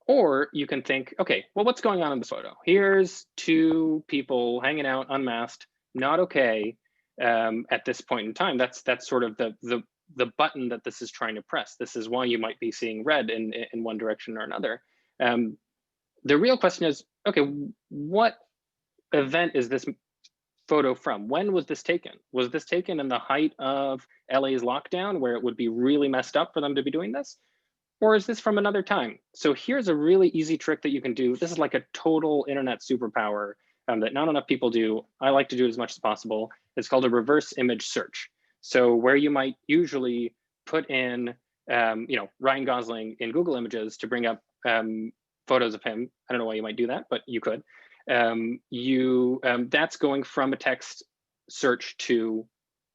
Or you can think, okay, well, what's going on in the photo? Here's two people hanging out unmasked, not okay at this point in time. That's sort of the button that this is trying to press. This is why you might be seeing red in one direction or another. The real question is, okay, what event is this photo from? When was this taken? Was this taken in the height of LA's lockdown, where it would be really messed up for them to be doing this? Or is this from another time? So here's a really easy trick that you can do. This is like a total internet superpower that not enough people do. I like to do it as much as possible. It's called a reverse image search. So where you might usually put in, Ryan Gosling in Google Images to bring up photos of him. I don't know why you might do that, but you could. That's going from a text search to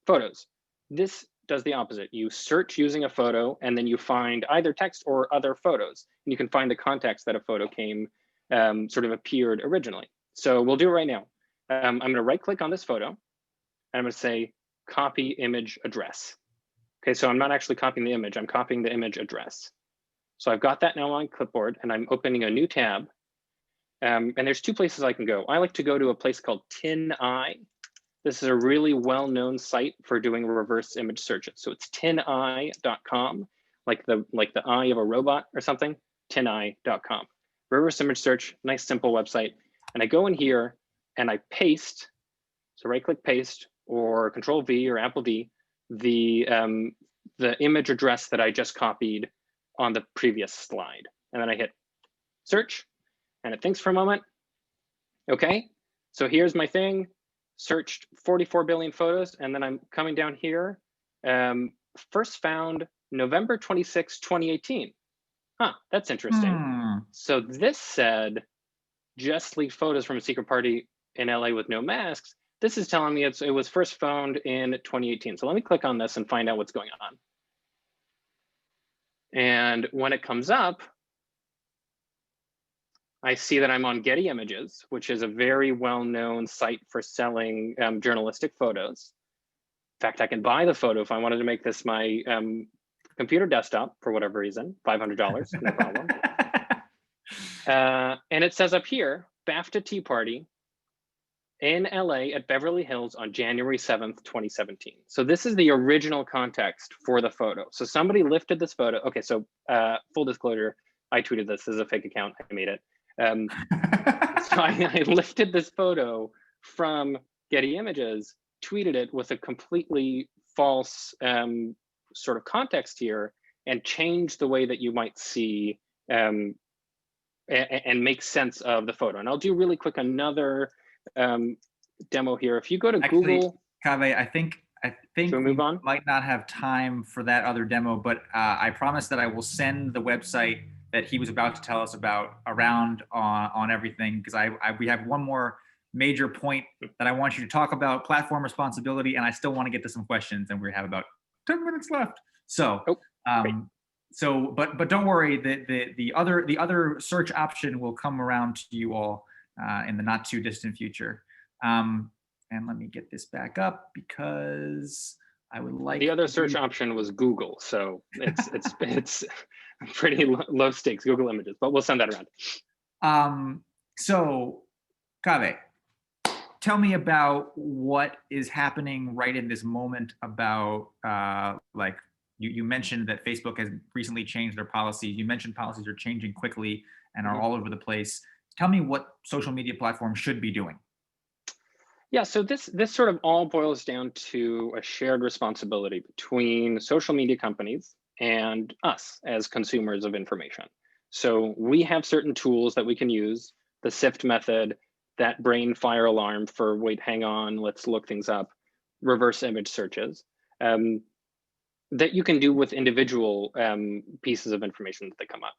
photos. This does the opposite. You search using a photo, and then you find either text or other photos. And you can find the context that a photo sort of appeared originally. So we'll do it right now. I'm going to right click on this photo, and I'm going to say copy image address. Okay, so I'm not actually copying the image, I'm copying the image address. So I've got that now on clipboard, and I'm opening a new tab. And there's two places I can go. I like to go to a place called TinEye. This is a really well-known site for doing reverse image searches. So it's tineye.com, like the eye of a robot or something, tineye.com. Reverse image search, nice simple website. And I go in here and I paste, so right-click paste or Control V or Apple D, the image address that I just copied on the previous slide. And then I hit search, and it thinks for a moment. Okay, so here's my thing. Searched 44 billion photos, and then I'm coming down here. First found November 26, 2018. Huh, that's interesting. So this said, just leaked photos from a secret party in LA with no masks. This is telling me it was first found in 2018. So let me click on this and find out what's going on. And when it comes up, I see that I'm on Getty Images, which is a very well-known site for selling journalistic photos. In fact, I can buy the photo if I wanted to make this my computer desktop for whatever reason, $500, no problem. And it says up here, BAFTA Tea Party in LA at Beverly Hills on January 7th, 2017. So this is the original context for the photo. So somebody lifted this photo. Okay, so full disclosure, I tweeted this as a fake account, I made it. So I lifted this photo from Getty Images, tweeted it with a completely false sort of context here, and changed the way that you might see and make sense of the photo. And I'll do really quick another demo here. If you go to Google, Kaveh, I think we move on? might not have time for that other demo, but I promise that I will send the website that he was about to tell us about around on everything, because we have one more major point that I want you to talk about, platform responsibility, and I still want to get to some questions, and we have about 10 minutes left. So, but don't worry, the other search option will come around to you all in the not too distant future. And let me get this back up, because I would like the other search option was Google, so it's pretty low stakes, Google Images, but we'll send that around. So, Kaveh, tell me about what is happening right in this moment about like you mentioned that Facebook has recently changed their policies. You mentioned policies are changing quickly and are all over the place. Tell me what social media platforms should be doing. Yeah, so this sort of all boils down to a shared responsibility between social media companies and us as consumers of information. So we have certain tools that we can use, the SIFT method, that brain fire alarm for, wait, hang on, let's look things up, reverse image searches, that you can do with individual pieces of information that they come up.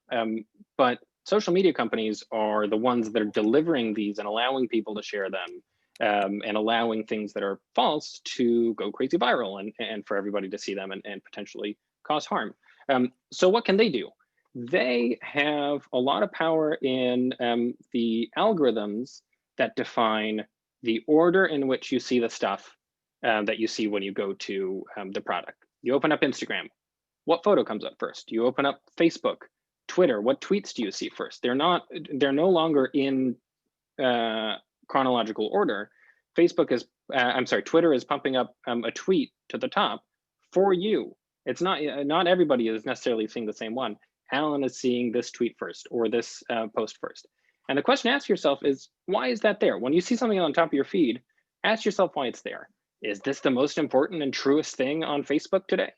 But social media companies are the ones that are delivering these and allowing people to share them, and allowing things that are false to go crazy viral and for everybody to see them and potentially cause harm. So what can they do? They have a lot of power in the algorithms that define the order in which you see the stuff that you see when you go to the product. You open up Instagram, what photo comes up first? You open up Facebook, Twitter, what tweets do you see first? They're no longer in chronological order. Twitter is pumping up a tweet to the top for you. It's not everybody is necessarily seeing the same one. Alan is seeing this tweet first or this post first. And the question to ask yourself is, why is that there? When you see something on top of your feed, ask yourself why it's there. Is this the most important and truest thing on Facebook today?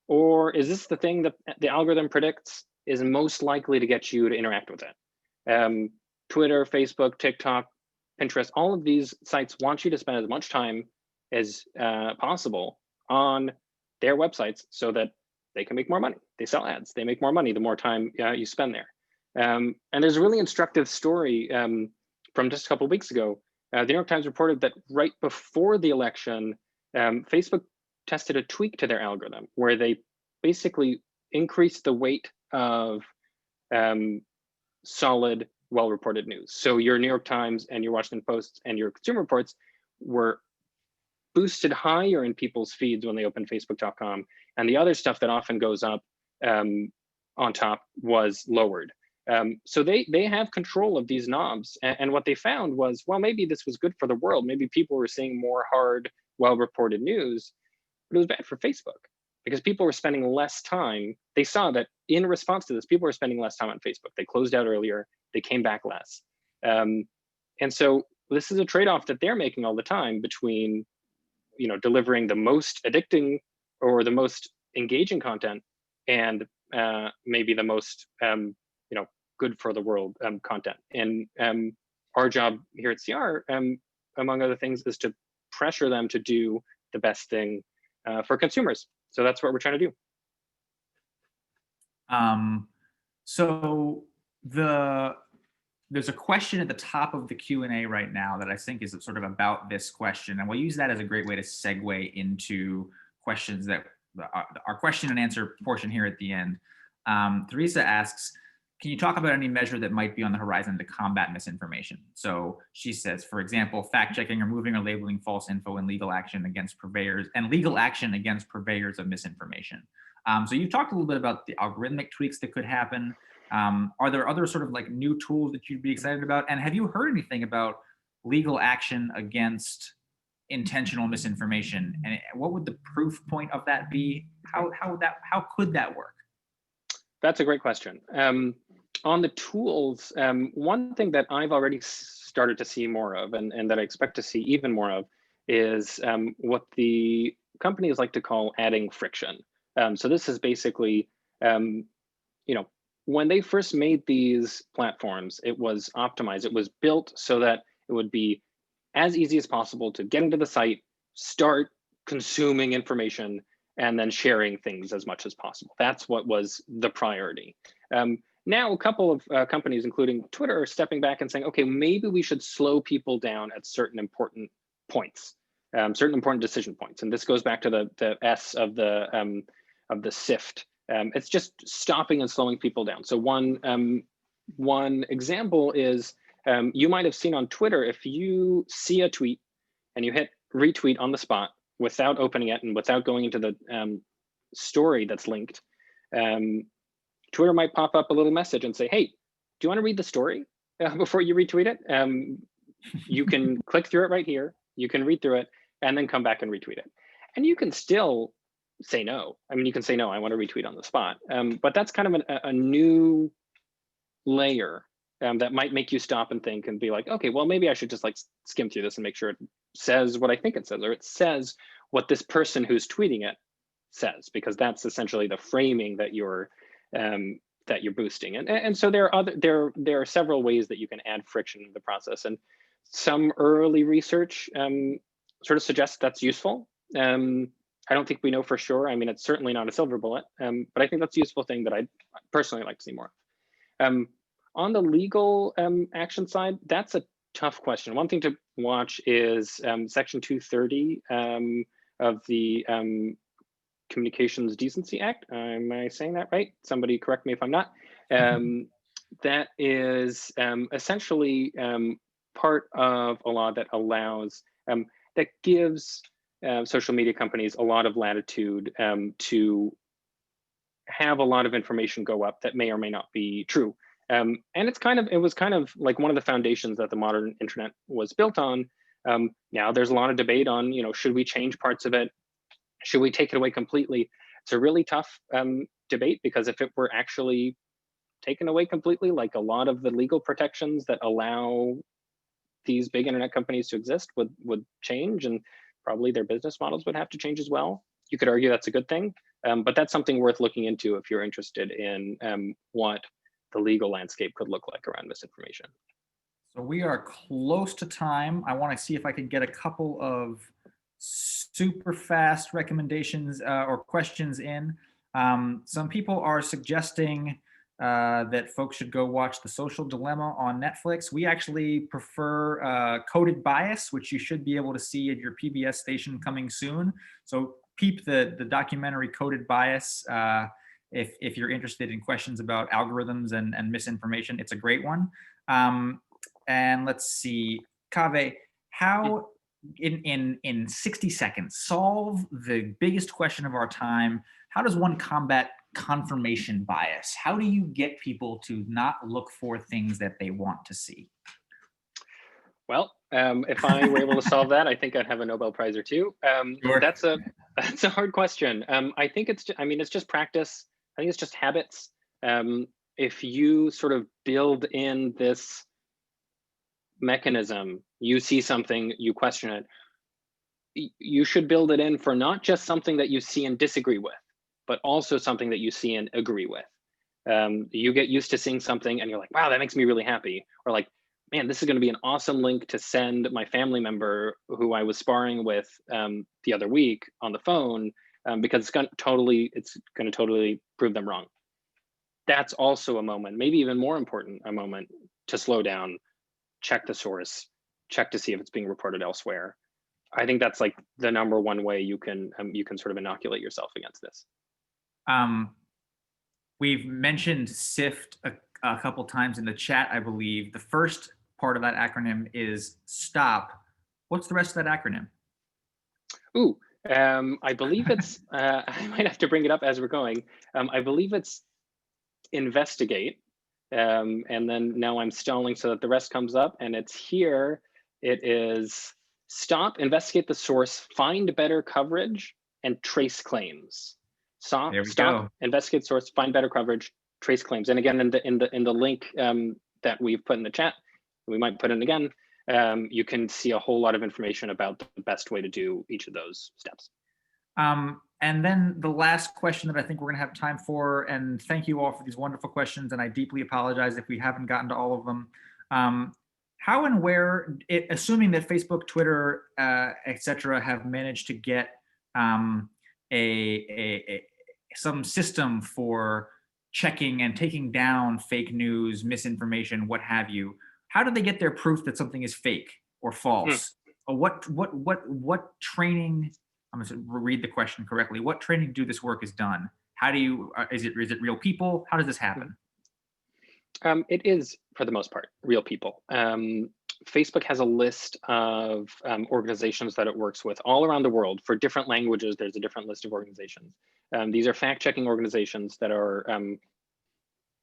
Or is this the thing that the algorithm predicts is most likely to get you to interact with it? Twitter, Facebook, TikTok, Pinterest, all of these sites want you to spend as much time as possible on their websites so that they can make more money. They sell ads, they make more money the more time you spend there. And there's a really instructive story from just a couple of weeks ago. The New York Times reported that right before the election, Facebook tested a tweak to their algorithm where they basically increased the weight of solid, well-reported news. So your New York Times and your Washington Post and your Consumer Reports were boosted higher in people's feeds when they open Facebook.com, and the other stuff that often goes up on top was lowered. So they have control of these knobs, and what they found was, well, maybe this was good for the world. Maybe people were seeing more hard, well-reported news, but it was bad for Facebook because people were spending less time. They saw that in response to this, people were spending less time on Facebook. They closed out earlier, they came back less. And so this is a trade-off that they're making all the time between, delivering the most addicting or the most engaging content and maybe the most, good for the world content. And our job here at CR, among other things, is to pressure them to do the best thing for consumers. So that's what we're trying to do. So there's a question at the top of the Q&A right now that I think is sort of about this question, and we'll use that as a great way to segue into questions that our question and answer portion here at the end. Teresa asks, can you talk about any measure that might be on the horizon to combat misinformation? So she says, for example, fact checking, removing or labeling false info, and legal action against purveyors of misinformation. So you talked a little bit about the algorithmic tweaks that could happen. Are there other sort of like new tools that you'd be excited about? And have you heard anything about legal action against intentional misinformation? And what would the proof point of that be? How could that work? That's a great question. On the tools, one thing that I've already started to see more of, and that I expect to see even more of, is what the companies like to call adding friction. So this is basically, when they first made these platforms, it was optimized. It was built so that it would be as easy as possible to get into the site, start consuming information, and then sharing things as much as possible. That's what was the priority. Now, a couple of companies, including Twitter, are stepping back and saying, okay, maybe we should slow people down at certain important points, certain important decision points. And this goes back to the S of the SIFT. It's just stopping and slowing people down. So one example is, you might have seen on Twitter, if you see a tweet and you hit retweet on the spot without opening it and without going into the story that's linked, Twitter might pop up a little message and say, hey, do you want to read the story before you retweet it? You can click through it right here. You can read through it and then come back and retweet it. And you can still say no. I mean, you can say, no, I want to retweet on the spot. But that's kind of a new layer that might make you stop and think and be like, okay, well, maybe I should just like skim through this and make sure it says what I think it says, or it says what this person who's tweeting it says, because that's essentially the framing that you're boosting. And so there are several ways that you can add friction in the process. And some early research sort of suggests that's useful. I don't think we know for sure. I mean, it's certainly not a silver bullet, but I think that's a useful thing that I'd personally like to see more of. On the legal action side, that's a tough question. One thing to watch is Section 230 of the Communications Decency Act. Am I saying that right? Somebody correct me if I'm not. That is essentially part of a law that allows, that gives social media companies a lot of latitude to have a lot of information go up that may or may not be true. And it was kind of like one of the foundations that the modern internet was built on. Now there's a lot of debate on, should we change parts of it? Should we take it away completely? It's a really tough debate, because if it were actually taken away completely, like a lot of the legal protections that allow these big internet companies to exist would change, and probably their business models would have to change as well. You could argue that's a good thing, but that's something worth looking into if you're interested in what the legal landscape could look like around misinformation. So we are close to time. I want to see if I can get a couple of super fast recommendations or questions in. Some people are suggesting that folks should go watch The Social Dilemma on Netflix. We actually prefer Coded Bias, which you should be able to see at your PBS station coming soon. So peep the documentary Coded Bias if you're interested in questions about algorithms and misinformation. It's a great one. And let's see, Kaveh, how in 60 seconds, solve the biggest question of our time. How does one combat confirmation bias? How do you get people to not look for things that they want to see? Well, if I were able to solve that, I think I'd have a Nobel Prize or two. Sure. That's a hard question. I think it's just practice. I think it's just habits. If you sort of build in this mechanism, you see something, you question it, you should build it in for not just something that you see and disagree with, but also something that you see and agree with. You get used to seeing something and you're like, wow, that makes me really happy. Or like, man, this is going to be an awesome link to send my family member who I was sparring with the other week on the phone, because it's going to totally prove them wrong. That's also a moment, maybe even more important, a moment to slow down, check the source, check to see if it's being reported elsewhere. I think that's like the number one way you can sort of inoculate yourself against this. We've mentioned SIFT a couple times in the chat, I believe. The first part of that acronym is STOP. What's the rest of that acronym? Ooh, I believe it's, I might have to bring it up as we're going. I believe it's investigate. And then now I'm stalling so that the rest comes up, and it's here. It is stop, investigate the source, find better coverage, and trace claims. Stop, investigate source, find better coverage, trace claims. And again, in the link that we've put in the chat, we might put in again, you can see a whole lot of information about the best way to do each of those steps. And then the last question that I think we're going to have time for, and thank you all for these wonderful questions, and I deeply apologize if we haven't gotten to all of them. How and where, assuming that Facebook, Twitter, etc., have managed to get some system for checking and taking down fake news, misinformation, what have you, how do they get their proof that something is fake or false? Or what training? I'm going to read the question correctly. What training to do this work is done? How do you, is it real people? How does this happen? It is, for the most part, real people. Facebook has a list of organizations that it works with all around the world. For different languages, there's a different list of organizations. These are fact-checking organizations that are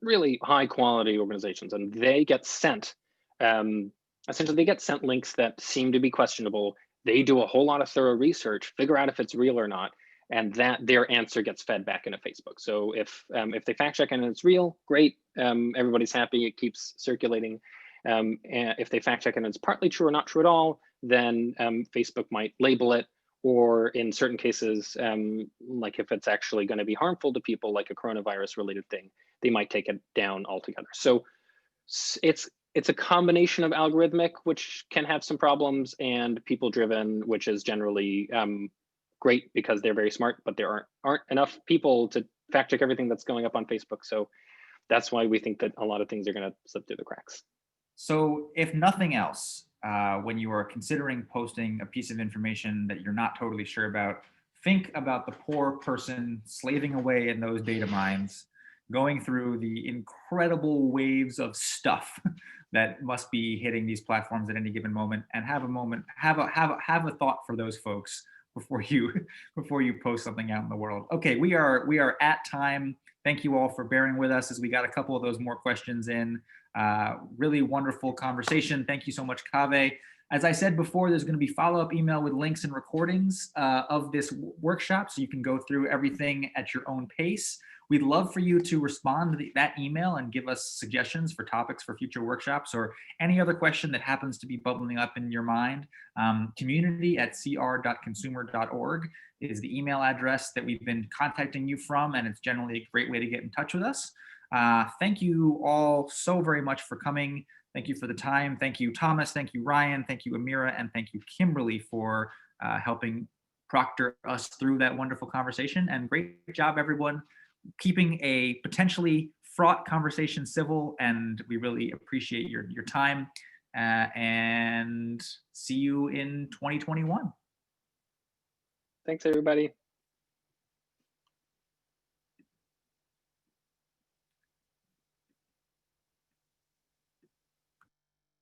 really high-quality organizations, and they get sent, essentially they get sent links that seem to be questionable. They do a whole lot of thorough research, figure out if it's real or not, and that their answer gets fed back into Facebook. So if they fact check and it's real, great, everybody's happy, it keeps circulating. And if they fact check and it's partly true or not true at all, then Facebook might label it, or in certain cases, like if it's actually going to be harmful to people, like a coronavirus related thing, they might take it down altogether. So it's a combination of algorithmic, which can have some problems, and people driven, which is generally great because they're very smart, but there aren't enough people to fact check everything that's going up on Facebook. So that's why we think that a lot of things are going to slip through the cracks. So if nothing else, when you are considering posting a piece of information that you're not totally sure about, think about the poor person slaving away in those data mines, going through the incredible waves of stuff that must be hitting these platforms at any given moment, and have a thought for those folks before you post something out in the world. Okay, we are at time. thank you all for bearing with us as we got a couple of those more questions in. Really wonderful conversation. Thank you so much, Kaveh. As I said before, there's going to be follow-up email with links and recordings of this workshop, so you can go through everything at your own pace. We'd love for you to respond to that email and give us suggestions for topics for future workshops or any other question that happens to be bubbling up in your mind. community@cr.consumer.org is the email address that we've been contacting you from, and it's generally a great way to get in touch with us. Thank you all so very much for coming. Thank you for the time. Thank you, Thomas. Thank you, Ryan. Thank you, Amira. And thank you, Kimberly, for helping proctor us through that wonderful conversation. And great job, everyone, keeping a potentially fraught conversation civil. And we really appreciate your time. And see you in 2021. Thanks, everybody.